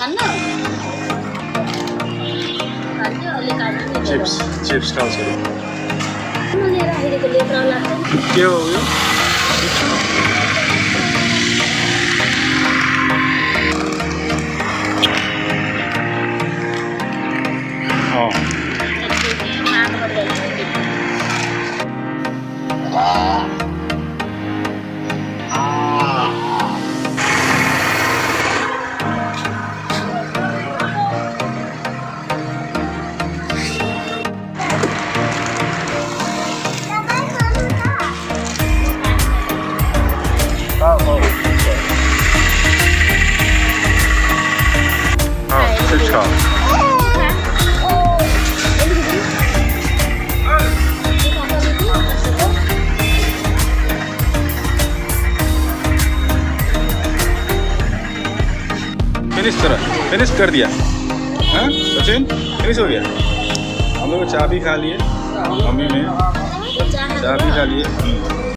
खाना chips chips खाउँछ लिएर आइरहेको लेकर लाग्छ के हो यो चिप्स खाऊ फिनिश कर दिया हाँ सचिन फिनिश हो गया हम लोग चाय भी खा लिए मम्मी ने चाय भी खा लिए